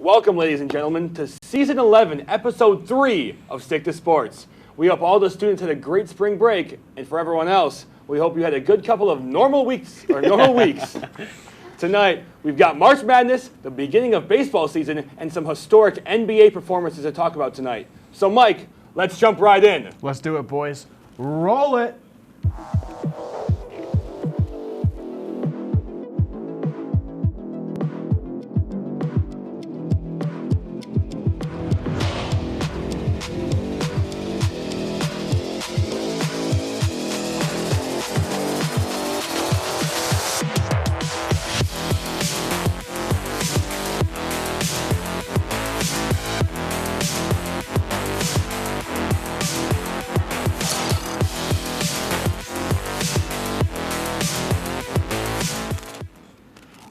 Welcome, ladies and gentlemen, to Season 11, Episode 3 of Stick to Sports. We hope all the students had a great spring break, and for everyone else, we hope you had a good couple of normal weeks. Tonight, we've got March Madness, the beginning of baseball season, and some historic NBA performances to talk about tonight. So, Mike, let's jump right in. Let's do it, boys. Roll it.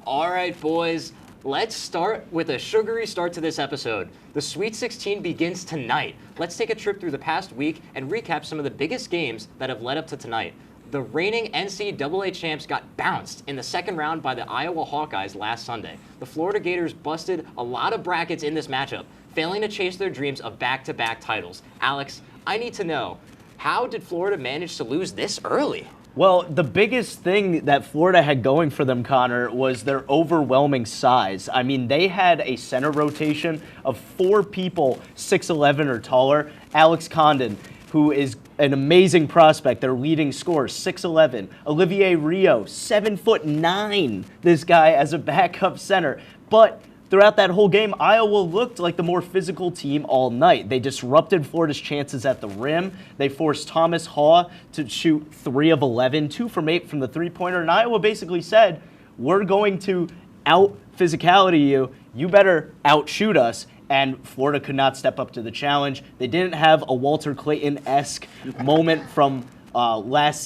All right, boys, let's start with a sugary start to this episode. The Sweet 16 begins tonight. Let's take a trip through the past week and recap some of the biggest games that have led up to tonight. The reigning NCAA champs got bounced in the second round by the Iowa Hawkeyes last Sunday. The Florida Gators busted a lot of brackets in this matchup, failing to chase their dreams of back-to-back titles. Alex, I need to know, how did Florida manage to lose this early? Well, the biggest thing that Florida had going for them, Connor, was their overwhelming size. I mean, they had a center rotation of 4 people 6'11 or taller. Alex Condon, who is an amazing prospect, their leading scorer, 6'11. Olivier Rio, 7'9", this guy as a backup center. But throughout that whole game, Iowa looked like the more physical team all night. They disrupted Florida's chances at the rim. They forced Thomas Haw to shoot 3 of 11, 2 from 8 from the three-pointer. And Iowa basically said, we're going to out-physicality you. You better outshoot us. And Florida could not step up to the challenge. They didn't have a Walter Clayton-esque moment from last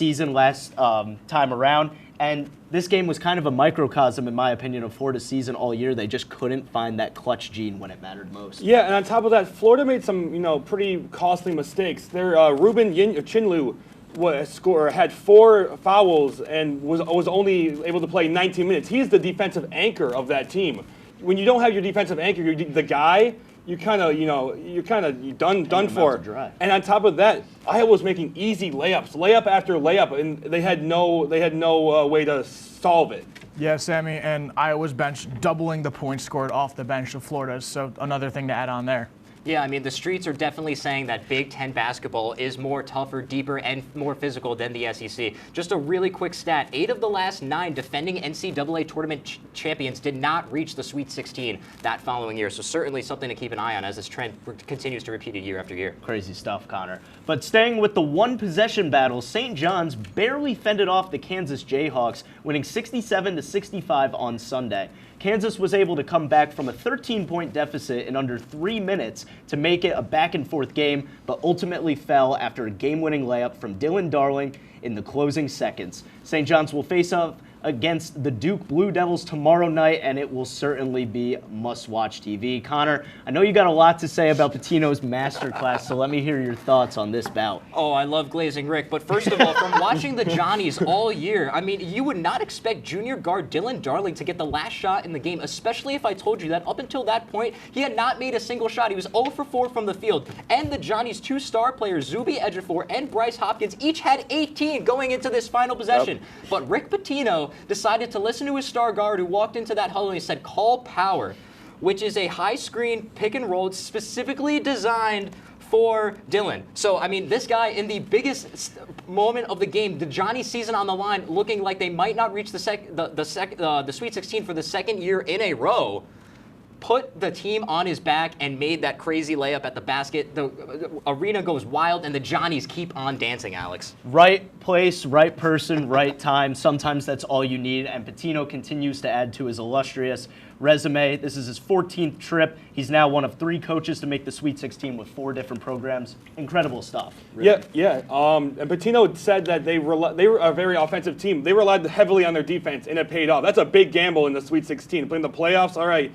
time around. And this game was kind of a microcosm, in my opinion, of Florida's season all year. They just couldn't find that clutch gene when it mattered most. Yeah, and on top of that, Florida made some, pretty costly mistakes. Their Ruben Chinlu had 4 fouls and was only able to play 19 minutes. He's the defensive anchor of that team. When you don't have your defensive anchor, you're the guy, you're kind of done for. And on top of that, Iowa was making easy layup after layup, and they had no way to solve it. Yeah, Sammy, and Iowa's bench doubling the points scored off the bench of Florida's, so another thing to add on there. Yeah, I mean, the streets are definitely saying that Big Ten basketball is more tougher, deeper, and more physical than the SEC. Just a really quick stat, 8 of the last 9 defending NCAA tournament champions did not reach the Sweet 16 that following year. So certainly something to keep an eye on as this trend continues to repeat year after year. Crazy stuff, Connor. But staying with the one-possession battle, St. John's barely fended off the Kansas Jayhawks, winning 67-65 on Sunday. Kansas was able to come back from a 13-point deficit in under 3 minutes to make it a back-and-forth game, but ultimately fell after a game-winning layup from Dylan Darling in the closing seconds. St. John's will face off against the Duke Blue Devils tomorrow night, and it will certainly be must-watch TV. Connor, I know you got a lot to say about Pitino's masterclass, so let me hear your thoughts on this bout. Oh, I love Glazing Rick, but first of all, from watching the Johnnies all year, I mean, you would not expect junior guard Dylan Darling to get the last shot in the game, especially if I told you that up until that point, he had not made a single shot. He was 0 for 4 from the field, and the Johnnies' 2 star players, Zuby Ejiofor and Bryce Hopkins, each had 18 going into this final possession. Yep. But Rick Pitino decided to listen to his star guard who walked into that huddle and he said, call power, which is a high screen pick and roll specifically designed for Dylan. So, I mean, this guy in the biggest moment of the game, the Johnny season on the line, looking like they might not reach the Sweet 16 for the second year in a row, put the team on his back and made that crazy layup at the basket. The arena goes wild, and the Johnnies keep on dancing, Alex. Right place, right person, right time. Sometimes that's all you need, and Pitino continues to add to his illustrious resume. This is his 14th trip. He's now one of 3 coaches to make the Sweet 16 with 4 different programs. Incredible stuff. Really. Yeah. And Pitino said that they were a very offensive team. They relied heavily on their defense, and it paid off. That's a big gamble in the Sweet 16. Playing the playoffs, all right,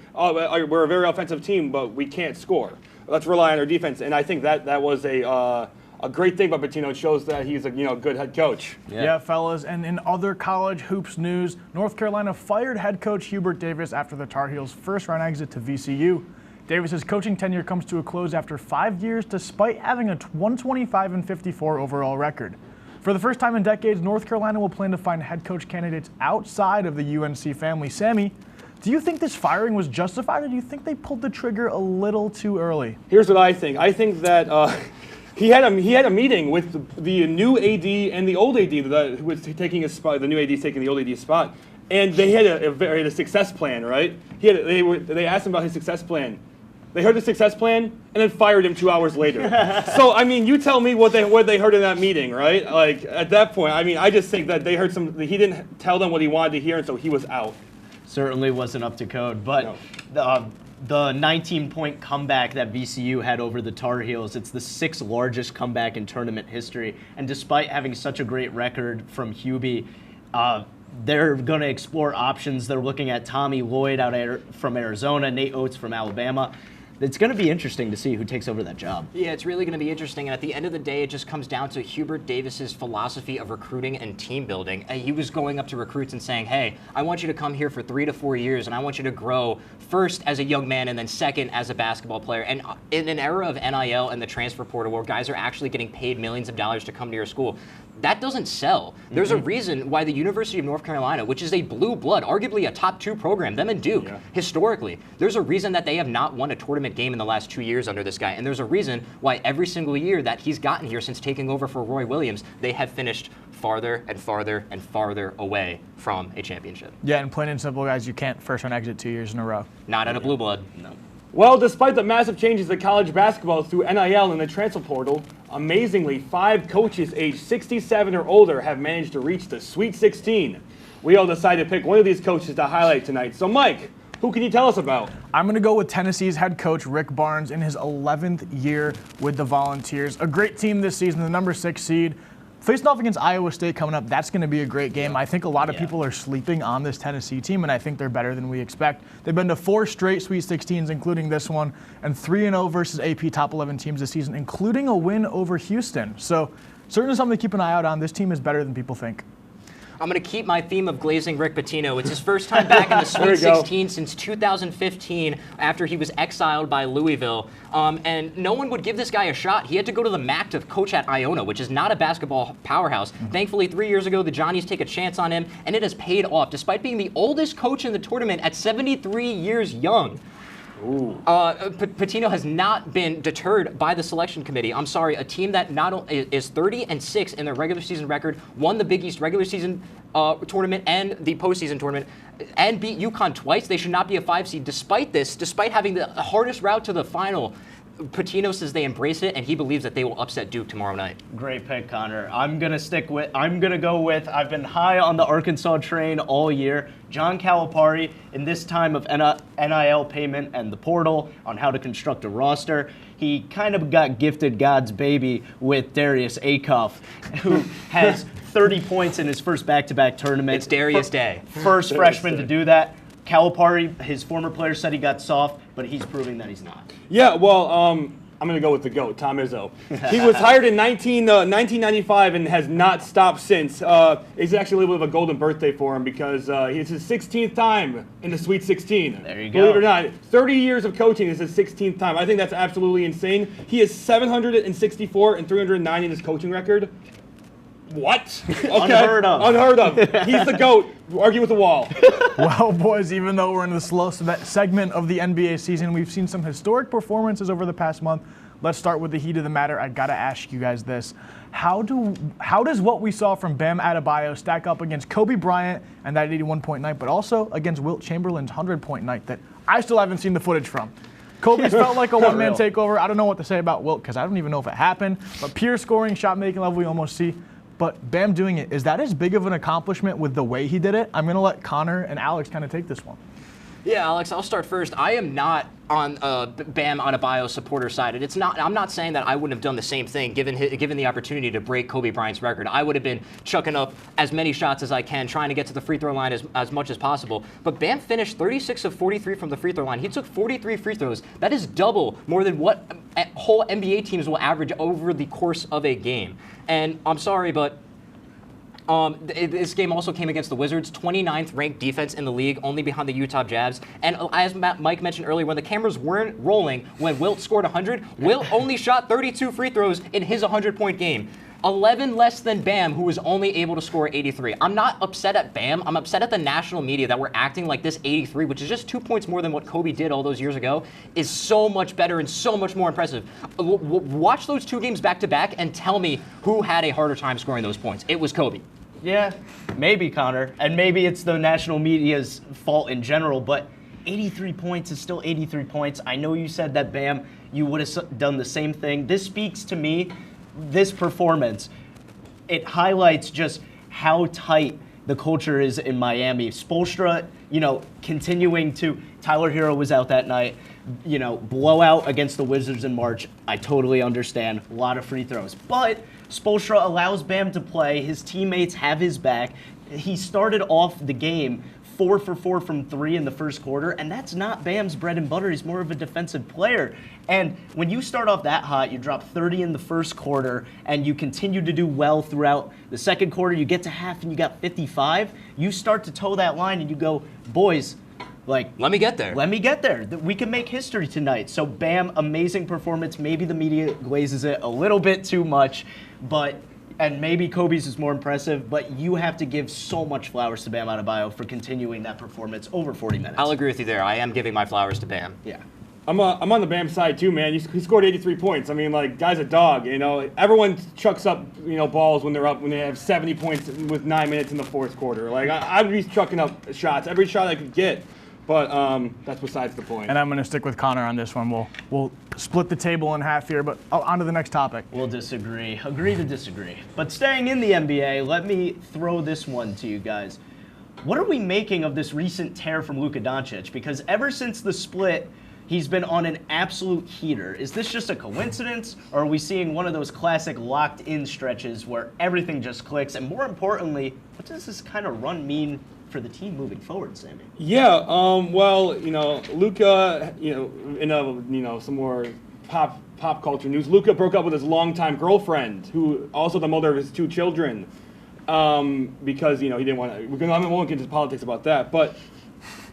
we're a very offensive team, but we can't score. Let's rely on our defense. And I think that was a a great thing about Pitino. It shows that he's a good head coach. Yeah, fellas. And in other college hoops news, North Carolina fired head coach Hubert Davis after the Tar Heels' first-round exit to VCU. Davis's coaching tenure comes to a close after 5 years, despite having a 125-54 overall record. For the first time in decades, North Carolina will plan to find head coach candidates outside of the UNC family. Sammy, do you think this firing was justified, or do you think they pulled the trigger a little too early? Here's what I think. I think that he had a meeting with the new AD and the old AD who was taking his spot. The new AD is taking the old AD spot, and they had a success plan, right? They asked him about his success plan. They heard the success plan and then fired him 2 hours later. So, I mean, you tell me what they heard in that meeting, right? Like, at that point, I mean, I just think that they heard he didn't tell them what he wanted to hear, and so he was out. Certainly wasn't up to code, but the 19-point comeback that VCU had over the Tar Heels, it's the 6th largest comeback in tournament history, and despite having such a great record from Hubie, they're going to explore options. They're looking at Tommy Lloyd from Arizona, Nate Oates from Alabama. It's going to be interesting to see who takes over that job. Yeah, it's really going to be interesting. And at the end of the day, it just comes down to Hubert Davis's philosophy of recruiting and team building. He was going up to recruits and saying, hey, I want you to come here for 3 to 4 years, and I want you to grow first as a young man and then second as a basketball player. And in an era of NIL and the transfer portal where guys are actually getting paid millions of dollars to come to your school, that doesn't sell. There's a reason why the University of North Carolina, which is a blue blood, arguably a top 2 program, them and Duke, historically, there's a reason that they have not won a tournament game in the last 2 years under this guy. And there's a reason why every single year that he's gotten here since taking over for Roy Williams, they have finished farther and farther and farther away from a championship. Yeah, and plain and simple, guys, you can't first-round exit 2 years in a row. Not at a blue blood. No. Well, despite the massive changes to college basketball through NIL and the transfer portal, amazingly, 5 coaches aged 67 or older have managed to reach the Sweet 16. We all decided to pick one of these coaches to highlight tonight. So, Mike, who can you tell us about? I'm going to go with Tennessee's head coach, Rick Barnes, in his 11th year with the Volunteers. A great team this season, the number 6 seed. Facing off against Iowa State coming up, that's going to be a great game. I think a lot of people are sleeping on this Tennessee team, and I think they're better than we expect. They've been to 4 straight Sweet 16s, including this one, and 3-0 versus AP top 11 teams this season, including a win over Houston. So certainly something to keep an eye out on. This team is better than people think. I'm going to keep my theme of glazing Rick Pitino. It's his first time back in the Sweet 16 since 2015 after he was exiled by Louisville. And no one would give this guy a shot. He had to go to the MAC to coach at Iona, which is not a basketball powerhouse. Thankfully, 3 years ago, the Johnnies take a chance on him, and it has paid off, despite being the oldest coach in the tournament at 73 years young. Pitino has not been deterred by the selection committee. I'm sorry, a team that not only is 30-6 in their regular season record, won the Big East regular season tournament and the postseason tournament, and beat UConn twice. They should not be a 5 seed. Despite this, despite having the hardest route to the final, Pitino says they embrace it, and he believes that they will upset Duke tomorrow night. Great pick, Connor. I'm going to go with, I've been high on the Arkansas train all year, John Calipari, in this time of NIL payment and the portal on how to construct a roster. He kind of got gifted God's baby with Darius Acuff, who has 30 points in his first back-to-back tournament. It's Darius Day. First freshman to do that. Calipari, his former player, said he got soft, but he's proving that he's not. Yeah, well, I'm going to go with the GOAT, Tom Izzo. He was hired in 1995 and has not stopped since. It's actually a little bit of a golden birthday for him because it's his 16th time in the Sweet 16. There you go. Believe it or not, 30 years of coaching is his 16th time. I think that's absolutely insane. He is 764 and 309 in his coaching record. What? Okay. Unheard of. Unheard of. He's the GOAT. Argue with the wall. Well, boys, even though we're in the slow segment of the NBA season, we've seen some historic performances over the past month. Let's start with the heat of the matter. I got to ask you guys this. How does what we saw from Bam Adebayo stack up against Kobe Bryant and that 81-point night, but also against Wilt Chamberlain's 100-point night that I still haven't seen the footage from? Kobe's felt like a one-man takeover. I don't know what to say about Wilt because I don't even know if it happened, but pure scoring, shot-making level we almost see. But Bam doing it, is that as big of an accomplishment with the way he did it? I'm going to let Connor and Alex kind of take this one. Yeah, Alex, I'll start first. I am not on Bam Adebayo's supporter side. And I'm not saying that I wouldn't have done the same thing given the opportunity to break Kobe Bryant's record. I would have been chucking up as many shots as I can, trying to get to the free throw line as much as possible. But Bam finished 36 of 43 from the free throw line. He took 43 free throws. That is double more than what whole NBA teams will average over the course of a game. And I'm sorry, but this game also came against the Wizards, 29th ranked defense in the league, only behind the Utah Jazz. And as Mike mentioned earlier, when the cameras weren't rolling, when Wilt scored 100, Wilt only shot 32 free throws in his 100-point game. 11 less than Bam, who was only able to score 83. I'm not upset at Bam. I'm upset at the national media that we're acting like this 83, which is just 2 points more than what Kobe did all those years ago, is so much better and so much more impressive. Watch those 2 games back to back and tell me who had a harder time scoring those points. It was Kobe. Yeah, maybe, Connor. And maybe it's the national media's fault in general, but 83 points is still 83 points. I know you said that, Bam, you would have done the same thing. This speaks to me. This performance, it highlights just how tight the culture is in Miami. Spoelstra, continuing to, Tyler Hero was out that night, blowout against the Wizards in March. I totally understand, a lot of free throws. But Spoelstra allows Bam to play, his teammates have his back. He started off the game 4 for 4 from 3 in the first quarter, and that's not Bam's bread and butter. He's more of a defensive player. And when you start off that hot, you drop 30 in the first quarter, and you continue to do well throughout the second quarter, you get to half and you got 55, you start to toe that line and you go, boys, let me get there. Let me get there. We can make history tonight. So Bam, amazing performance. Maybe the media glazes it a little bit too much, and maybe Kobe's is more impressive, but you have to give so much flowers to Bam Adebayo for continuing that performance over 40 minutes. I'll agree with you there. I am giving my flowers to Bam. Yeah. I'm on the Bam side too, man. He scored 83 points. I mean, guy's a dog. Everyone chucks up, balls when they're up, when they have 70 points with 9 minutes in the fourth quarter. I'd be chucking up shots, every shot I could get. But that's besides the point. And I'm going to stick with Connor on this one. We'll split the table in half here, but on to the next topic. We'll disagree. Agree to disagree. But staying in the NBA, let me throw this one to you guys. What are we making of this recent tear from Luka Doncic? Because ever since the split, he's been on an absolute heater. Is this just a coincidence, or are we seeing one of those classic locked-in stretches where everything just clicks? And more importantly, what does this kind of run mean for the team moving forward, Sammy? Yeah, Luka, in some more pop culture news, Luka broke up with his longtime girlfriend, who also the mother of his 2 children, because he didn't want to. I won't get into politics about that, but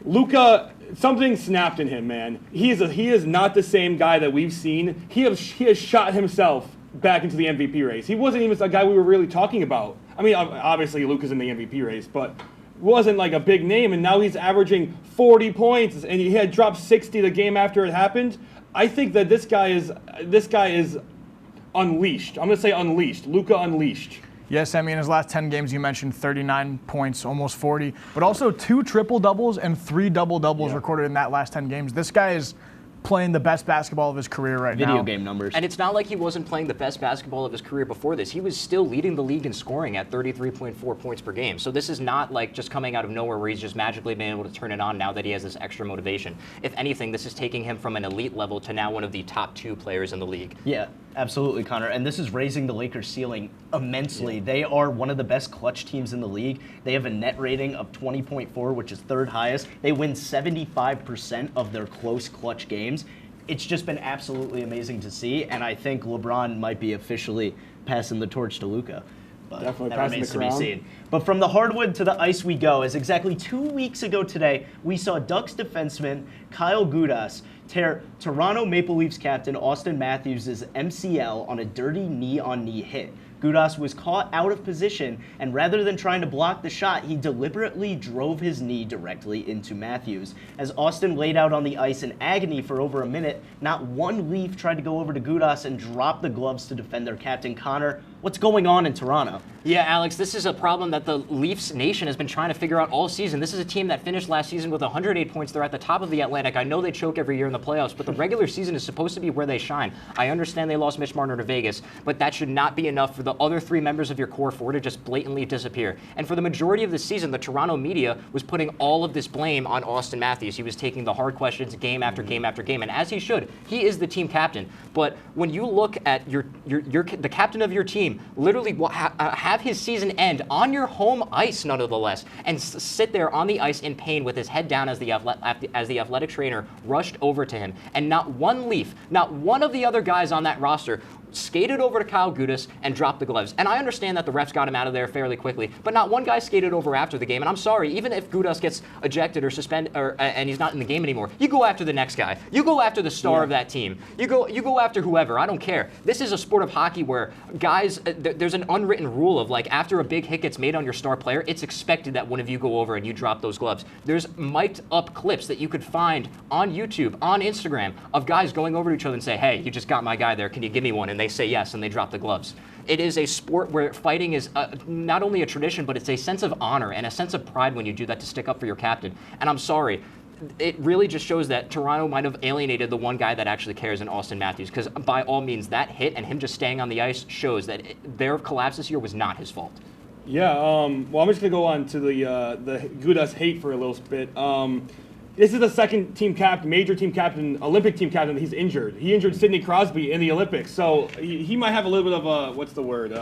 Luka, something snapped in him, man. He is not the same guy that we've seen. He has shot himself back into the MVP race. He wasn't even a guy we were really talking about. I mean, obviously Luka's in the MVP race, but wasn't a big name, and now he's averaging 40 points, and he had dropped 60 the game after it happened. I think that this guy is unleashed. I'm gonna say unleashed. Luka unleashed. Yes, I mean, in his last 10 games, you mentioned 39 points, almost 40, but also 2 triple-doubles and 3 double-doubles recorded in that last 10 games. This guy is playing the best basketball of his career right now. Video game numbers. And it's not like he wasn't playing the best basketball of his career before this. He was still leading the league in scoring at 33.4 points per game. So this is not just coming out of nowhere where he's just magically been able to turn it on now that he has this extra motivation. If anything, this is taking him from an elite level to now one of the top 2 players in the league. Yeah, absolutely, Connor. And this is raising the Lakers' ceiling immensely. Yeah. They are one of the best clutch teams in the league. They have a net rating of 20.4, which is 3rd highest. They win 75% of their close clutch games. It's just been absolutely amazing to see, and I think LeBron might be officially passing the torch to Luka. But definitely that remains to be seen. But from the hardwood to the ice we go, as exactly 2 weeks ago today, we saw Ducks defenseman Kyle Gudas tear Toronto Maple Leafs captain Austin Matthews' MCL on a dirty knee-on-knee hit. Gudas was caught out of position, and rather than trying to block the shot, he deliberately drove his knee directly into Matthews. As Austin laid out on the ice in agony for over a minute, not one Leaf tried to go over to Gudas and drop the gloves to defend their captain. Connor, what's going on in Toronto? Yeah, Alex, this is a problem that the Leafs nation has been trying to figure out all season. This is a team that finished last season with 108 points. They're at the top of the Atlantic. I know they choke every year in the playoffs, but the regular season is supposed to be where they shine. I understand they lost Mitch Marner to Vegas, but that should not be enough for the other 3 members of your core 4 to just blatantly disappear. And for the majority of the season, the Toronto media was putting all of this blame on Austin Matthews. He was taking the hard questions game after game after game, and as he should. He is the team captain. But when you look at the captain of your team team literally have his season end on your home ice, nonetheless, and sit there on the ice in pain with his head down as the athletic trainer rushed over to him. And not one Leaf, not one of the other guys on that roster skated over to Kyle Gudas and dropped the gloves. And I understand that the refs got him out of there fairly quickly, but not one guy skated over after the game. And I'm sorry, even if Gudas gets ejected or suspended and he's not in the game anymore, you go after the next guy. You go after the star of that team. You go after whoever. I don't care. This is a sport of hockey where guys, there's an unwritten rule of like after a big hit gets made on your star player, it's expected that one of you go over and you drop those gloves. There's mic'd up clips that you could find on YouTube, on Instagram, of guys going over to each other and say, hey, you just got my guy there. Can you give me one? And they say yes, and they drop the gloves. It is a sport where fighting is not only a tradition, but it's a sense of honor and a sense of pride when you do that to stick up for your captain. And I'm sorry, it really just shows that Toronto might have alienated the one guy that actually cares in Austin Matthews, because by all means, that hit and him just staying on the ice shows that their collapse this year was not his fault. Yeah, well, I'm just going to go on to the Gudas hate for a little bit. This is the second team captain, major team captain, Olympic team captain that he's injured. He injured Sidney Crosby in the Olympics, so he might have a little bit of what's the word,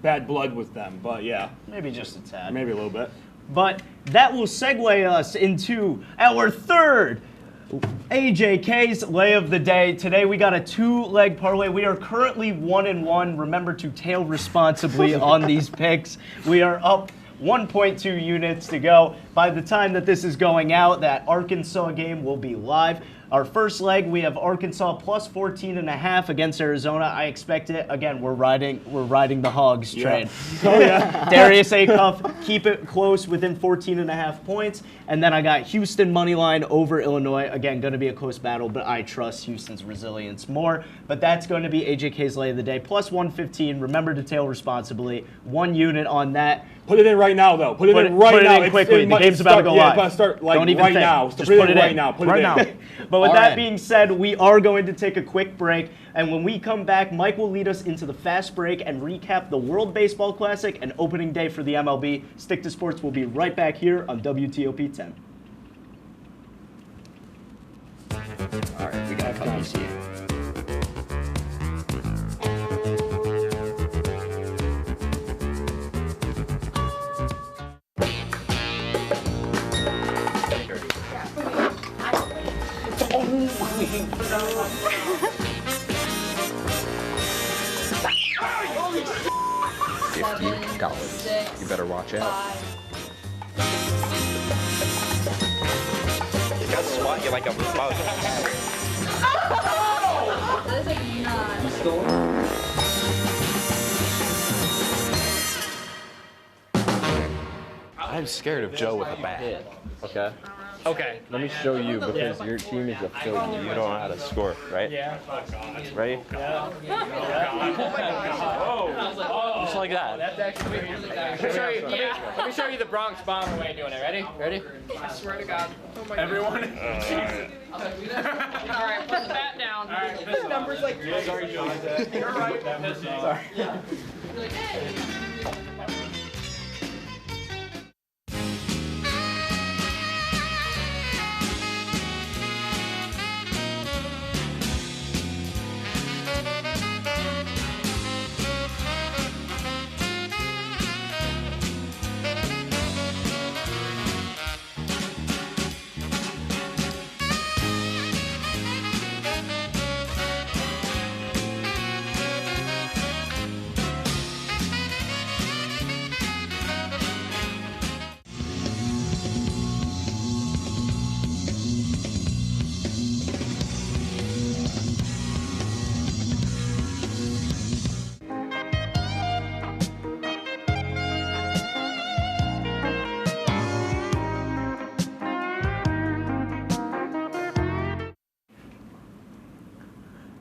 bad blood with them, but yeah. Maybe just a tad. Maybe a little bit. But that will segue us into our third AJK's lay of the day. Today we got a 2-leg parlay. We are currently 1-1. Remember to tail responsibly on these picks. We are up 1.2 units to go. By the time that this is going out, that Arkansas game will be live. Our first leg, we have Arkansas plus 14.5 against Arizona. I expect it. Again, we're riding the Hogs train. Yeah. Oh yeah. Darius Acuff, keep it close within 14.5 points. And then I got Houston money line over Illinois. Again, going to be a close battle, but I trust Houston's resilience more. But that's going to be AJK's lay of the day, plus 115. Remember to tail responsibly. 1 unit on that. Put it in right now, though. Put it in right now. Put it in quickly. The game's about to go live. Yeah, start like Don't even right think. now. Just put it in right now. Put it in. now. But with All that right. being said, we are going to take a quick break. And when we come back, Mike will lead us into the fast break and recap the World Baseball Classic and opening day for the MLB. Stick to Sports. We'll be right back here on WTOP 10. All right, we got to come see it. $50. You better watch out. You got swat you like a bug. I'm scared of Joe with a bat. Okay. Okay. Let me show you because your team is a failure. You don't know how to score, right? Yeah. Ready? Yeah. Just like that. That's actually. Let me show you the Bronx Bomber way of doing it. Ready? Ready? I swear to God. Oh my Everyone. God. All right, put the bat down. All right. This number's like. Sorry, Joe. You're right. Sorry.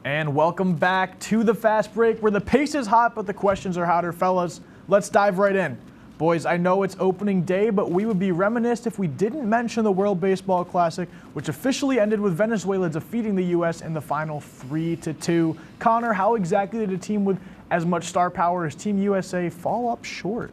And welcome back to the Fast Break, where the pace is hot, but the questions are hotter. Fellas, let's dive right in. Boys, I know it's opening day, but we would be remiss if we didn't mention the World Baseball Classic, which officially ended with Venezuela defeating the U.S. in the final 3-2. Connor, how exactly did a team with as much star power as Team USA fall up short?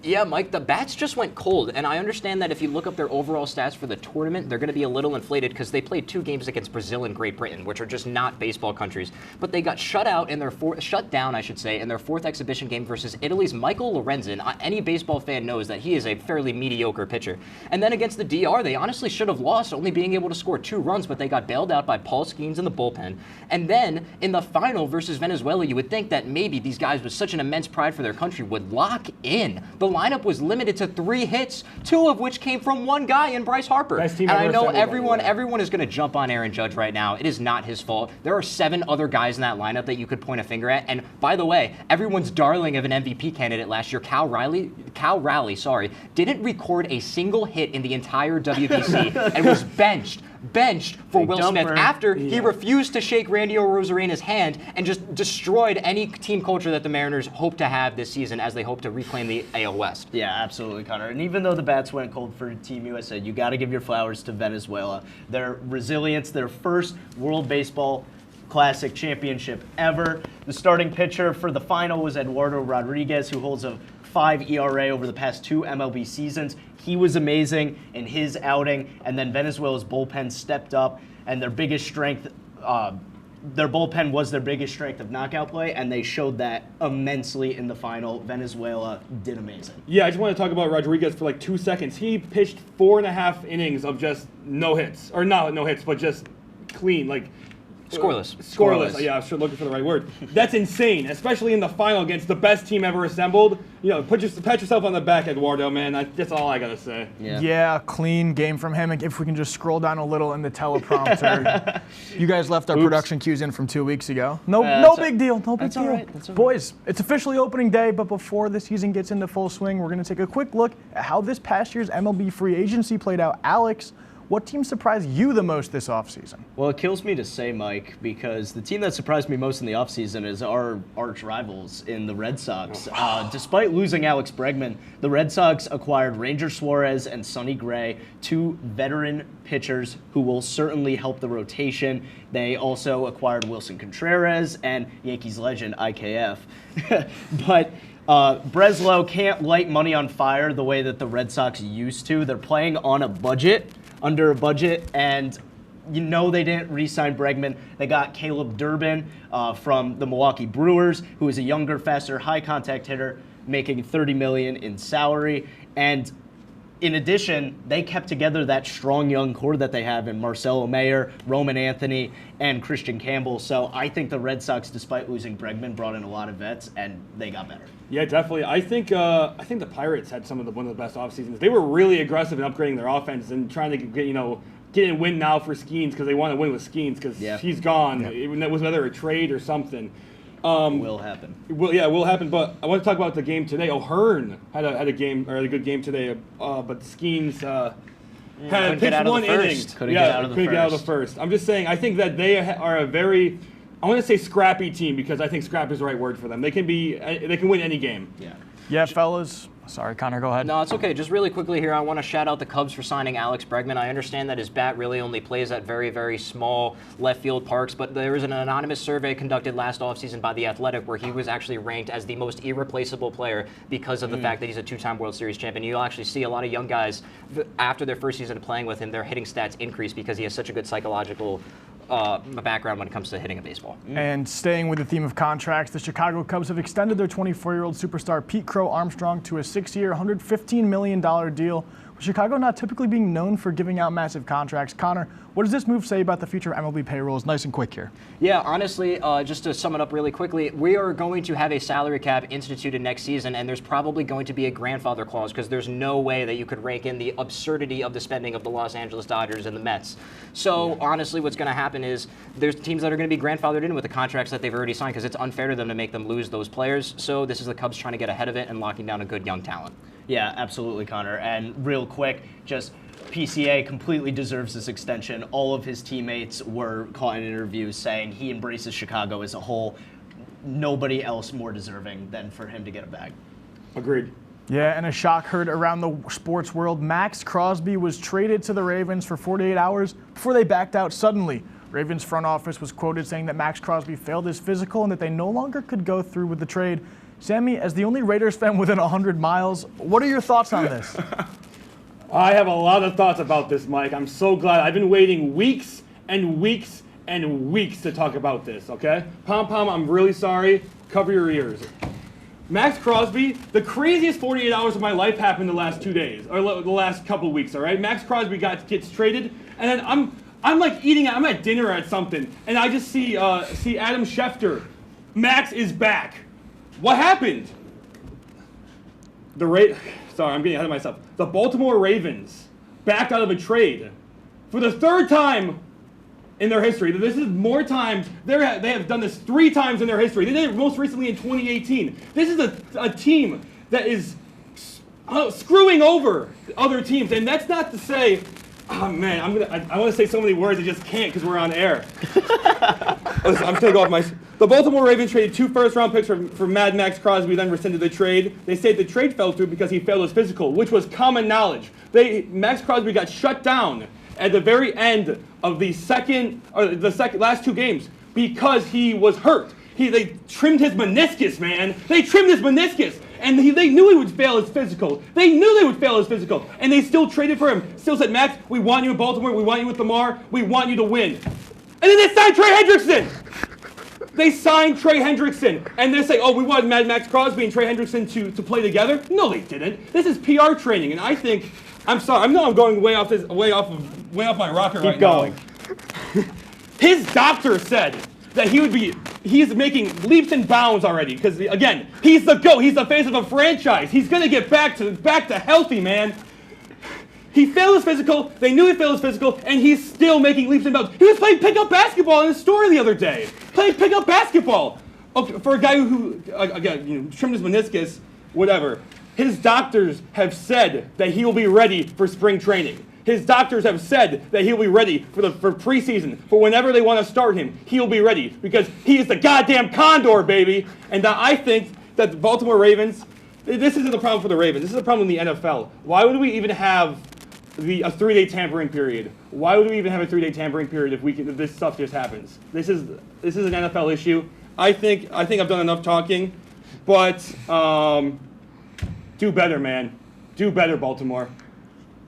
Yeah, Mike, the bats just went cold, and I understand that if you look up their overall stats for the tournament, they're going to be a little inflated because they played 2 games against Brazil and Great Britain, which are just not baseball countries. But they got shut down in their 4th exhibition game versus Italy's Michael Lorenzen. Any baseball fan knows that he is a fairly mediocre pitcher. And then against the DR, they honestly should have lost, only being able to score 2 runs, but they got bailed out by Paul Skeens in the bullpen. And then in the final versus Venezuela, you would think that maybe these guys with such an immense pride for their country would lock in. The lineup was limited to 3 hits, 2 of which came from one guy in Bryce Harper. Best team and ever I know assembled, everyone is going to jump on Aaron Judge right now. It is not his fault. There are 7 other guys in that lineup that you could point a finger at. And by the way, everyone's darling of an MVP candidate last year, Cal Raleigh, didn't record a single hit in the entire WBC and was benched for Big Will dumper. Smith after he refused to shake Randy Rosarena's hand and just destroyed any team culture that the Mariners hope to have this season as they hope to reclaim the AL West. Yeah, absolutely, Connor. And even though the bats went cold for Team USA, you got to give your flowers to Venezuela. Their resilience, their first World Baseball Classic championship ever. The starting pitcher for the final was Eduardo Rodriguez, who holds a 5 ERA over the past 2 MLB seasons. He was amazing in his outing, and then Venezuela's bullpen stepped up, and their biggest strength, their bullpen was their biggest strength of knockout play, and they showed that immensely in the final. Venezuela did amazing. Yeah, I just want to talk about Rodriguez for like 2 seconds. He pitched 4.5 innings of just no hits, or not no hits, but just clean, like Scoreless. Yeah, I was looking for the right word. That's insane, especially in the final against the best team ever assembled. You know, pat yourself on the back, Eduardo, man. That's all I gotta say. Yeah, clean game from him. If we can just scroll down a little in the teleprompter. You guys left our production cues in from 2 weeks ago. No big deal. No big deal. All right. That's all right. Boys, it's officially opening day, but before the season gets into full swing, we're going to take a quick look at how this past year's MLB free agency played out. Alex, what team surprised you the most this offseason? Well, it kills me to say, Mike, because the team that surprised me most in the offseason is our arch rivals in the Red Sox. Despite losing Alex Bregman, the Red Sox acquired Ranger Suarez and Sonny Gray, 2 veteran pitchers who will certainly help the rotation. They also acquired Wilson Contreras and Yankees legend IKF. But Breslow can't light money on fire the way that the Red Sox used to. They're playing on a budget, under a budget, and you know they didn't re-sign Bregman. They got Caleb Durbin from the Milwaukee Brewers, who is a younger, faster, high-contact hitter, making $30 million in salary. And in addition, they kept together that strong young core that they have in Marcelo Mayer, Roman Anthony, and Christian Campbell. So I think the Red Sox, despite losing Bregman, brought in a lot of vets, and they got better. Yeah, definitely. I think the Pirates had one of the best off seasons. They were really aggressive in upgrading their offense and trying to get a win now for Skeens because they want to win with Skeens because he's gone. It was whether a trade or something. Will happen. Will happen. But I want to talk about the game today. O'Hearn had a good game today, but Skeens had pitched 1 inning. Couldn't get out of the first. I'm just saying. I think that they are a very, I want to say scrappy team because I think scrap is the right word for them. They can win any game. Yeah, fellas. Sorry, Connor, go ahead. No, it's okay. Just really quickly here, I want to shout out the Cubs for signing Alex Bregman. I understand that his bat really only plays at very, very small left field parks, but there was an anonymous survey conducted last offseason by The Athletic where he was actually ranked as the most irreplaceable player because of the fact that he's a 2-time World Series champion. You'll actually see a lot of young guys, after their first season of playing with him, their hitting stats increase because he has such a good psychological background when it comes to hitting a baseball. And staying with the theme of contracts, the Chicago Cubs have extended their 24-year-old superstar Pete Crow Armstrong to a 6-year, $115 million deal. With Chicago not typically being known for giving out massive contracts, Connor, what does this move say about the future of MLB payrolls? Nice and quick here. Yeah, honestly, just to sum it up really quickly, we are going to have a salary cap instituted next season, and there's probably going to be a grandfather clause because there's no way that you could rake in the absurdity of the spending of the Los Angeles Dodgers and the Mets. So honestly, what's going to happen is there's teams that are going to be grandfathered in with the contracts that they've already signed because it's unfair to them to make them lose those players. So this is the Cubs trying to get ahead of it and locking down a good young talent. Yeah, absolutely, Connor. And real quick, just PCA completely deserves this extension. All of his teammates were caught in interviews saying he embraces Chicago as a whole. Nobody else more deserving than for him to get a bag. Agreed. Yeah, and a shock heard around the sports world. Max Crosby was traded to the Ravens for 48 hours before they backed out suddenly. Ravens front office was quoted saying that Max Crosby failed his physical and that they no longer could go through with the trade. Sammy, as the only Raiders fan within 100 miles, what are your thoughts on this? I have a lot of thoughts about this, Mike. I'm so glad. I've been waiting weeks and weeks and weeks to talk about this, okay? Pom Pom, I'm really sorry. Cover your ears. Max Crosby, the craziest 48 hours of my life happened the last 2 days, or the last couple weeks, all right? Max Crosby gets traded, and then I'm like I'm at dinner at something, and I just see Adam Schefter. Max is back. What happened? Sorry, I'm getting ahead of myself. The Baltimore Ravens backed out of a trade for the 3rd time in their history. This is more times. They have done this 3 times in their history. They did it most recently in 2018. This is a team that is screwing over other teams, and that's not to say. Oh man, I want to say so many words I just can't because we're on air. Listen, I'm gonna go off The Baltimore Ravens traded 2 first-round picks for Mad Max Crosby, then rescinded the trade. They say the trade fell through because he failed his physical, which was common knowledge. Max Crosby got shut down at the very end of the last 2 games because he was hurt. They trimmed his meniscus, man. They trimmed his meniscus. And they knew he would fail his physical. They knew they would fail his physical. And they still traded for him. Still said, Max, we want you in Baltimore. We want you with Lamar. We want you to win. And then they signed Trey Hendrickson. They signed Trey Hendrickson. And they're saying, oh, we wanted Mad Max Crosby and Trey Hendrickson to play together. No, they didn't. This is PR training. And I think, I'm sorry, I know I'm going way off my rocker right now. Keep going. His doctor said that he's making leaps and bounds already because, again, he's the GOAT. He's the face of a franchise. He's going to get back to healthy, man. He failed his physical. They knew he failed his physical, and he's still making leaps and bounds. He was playing pickup basketball in his story the other day. Playing pickup basketball. For a guy who again, trimmed his meniscus, whatever. His doctors have said that he will be ready for spring training. His doctors have said that he'll be ready for preseason. For whenever they want to start him, he'll be ready because he is the goddamn Condor, baby. And I think that the Baltimore Ravens, this isn't a problem for the Ravens. This is a problem in the NFL. Why would we even have a 3-day tampering period? Why would we even have a 3-day tampering period if this stuff just happens? This is an NFL issue. I think I've done enough talking, but do better, man. Do better, Baltimore.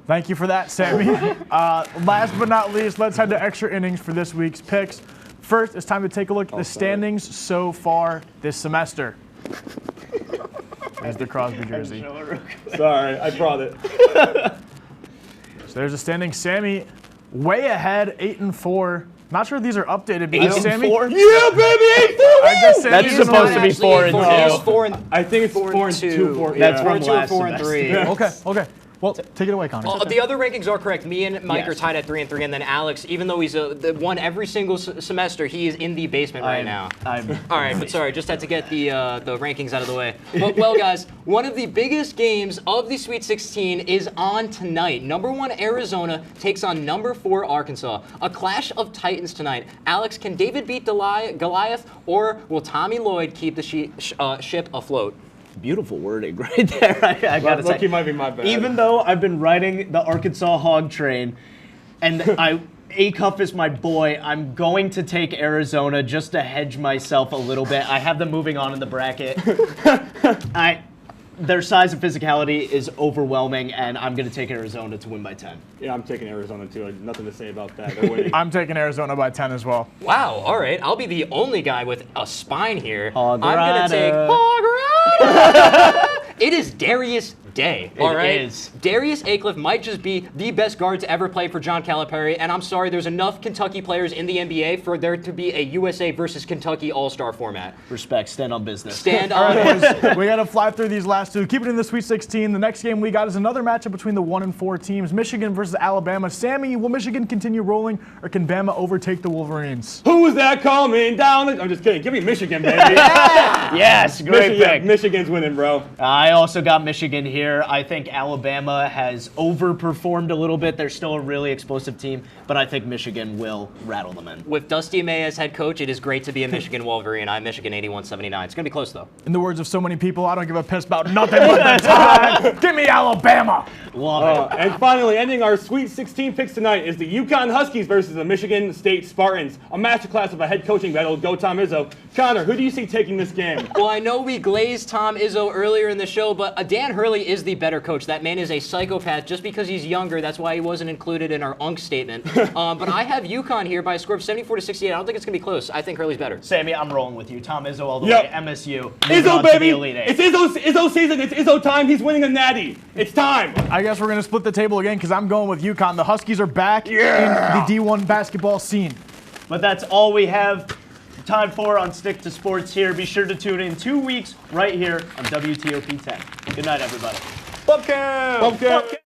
Thank you for that, Sammy. Last but not least, let's head to extra innings for this week's picks. First, it's time to take a look at the standings so far this semester. There's the Crosby jersey. Sorry, I brought it. So there's the standings. Sammy, way ahead, 8-4. Not sure if these are updated because Sammy. 8-4? Yeah, baby, 8-4. That's supposed to be 4 and 2. I think it's 4 and 2. That's Four from and 2 or last 4 and 3. Okay. Well, take it away, Connor. The other rankings are correct. Me and Mike are tied at 3 and 3, and then Alex, even though he's won every single semester, he is in the basement right now. All right, but sorry, just had to get the rankings out of the way. But, well, guys, one of the biggest games of the Sweet 16 is on tonight. Number 1 Arizona takes on number 4 Arkansas. A clash of titans tonight. Alex, can David beat Goliath, or will Tommy Lloyd keep the ship afloat? Beautiful wording right there. I gotta say, might be my bad. even though I've been riding the Arkansas hog train, and A-Cup is my boy, I'm going to take Arizona just to hedge myself a little bit. I have them moving on in the bracket. Their size and physicality is overwhelming, and I'm going to take Arizona to win by 10. Yeah, I'm taking Arizona too. I have nothing to say about that. They're winning. I'm taking Arizona by 10 as well. Wow, all right. I'll be the only guy with a spine here. Hog I'm going to take Rider. Hog Rider. It is Darius Day, all right? It is. Darius Aicliff might just be the best guard to ever play for John Calipari, and I'm sorry, there's enough Kentucky players in the NBA for there to be a USA versus Kentucky All-Star format. Respect. Stand on business. Stand All on. right, boys, we got to fly through these last two. Keep it in the Sweet 16. The next game we got is another matchup between the 1 and 4 teams, Michigan versus Alabama. Sammy, will Michigan continue rolling, or can Bama overtake the Wolverines? Who's that coming down? I'm just kidding. Give me Michigan, baby. Yes, great pick. Michigan's winning, bro. I also got Michigan here. I think Alabama has overperformed a little bit. They're still a really explosive team, but I think Michigan will rattle them in. With Dusty May as head coach, it is great to be a Michigan Wolverine. I'm Michigan 81-79. It's going to be close, though. In the words of so many people, I don't give a piss about nothing but the time. Give me Alabama. Love it. And finally, ending our Sweet 16 picks tonight is the UConn Huskies versus the Michigan State Spartans. A masterclass of a head coaching battle. Go Tom Izzo. Connor, who do you see taking this game? Well, I know we glazed Tom Izzo earlier in the show, but Dan Hurley is the better coach. That man is a psychopath. Just because he's younger, that's why he wasn't included in our UNC statement. But I have UConn here by a score of 74-68. I don't think it's going to be close. I think Hurley's better. Sammy, I'm rolling with you. Tom Izzo all the Yep. way. MSU. Izzo, baby! Elite Eight. It's Izzo season. It's Izzo time. He's winning a natty. It's time. I guess we're going to split the table again because I'm going with UConn. The Huskies are back in the D1 basketball scene. But that's all we have time for on Stick to Sports here. Be sure to tune in 2 weeks right here on WTOP 10. Good night, everybody. Bump cam.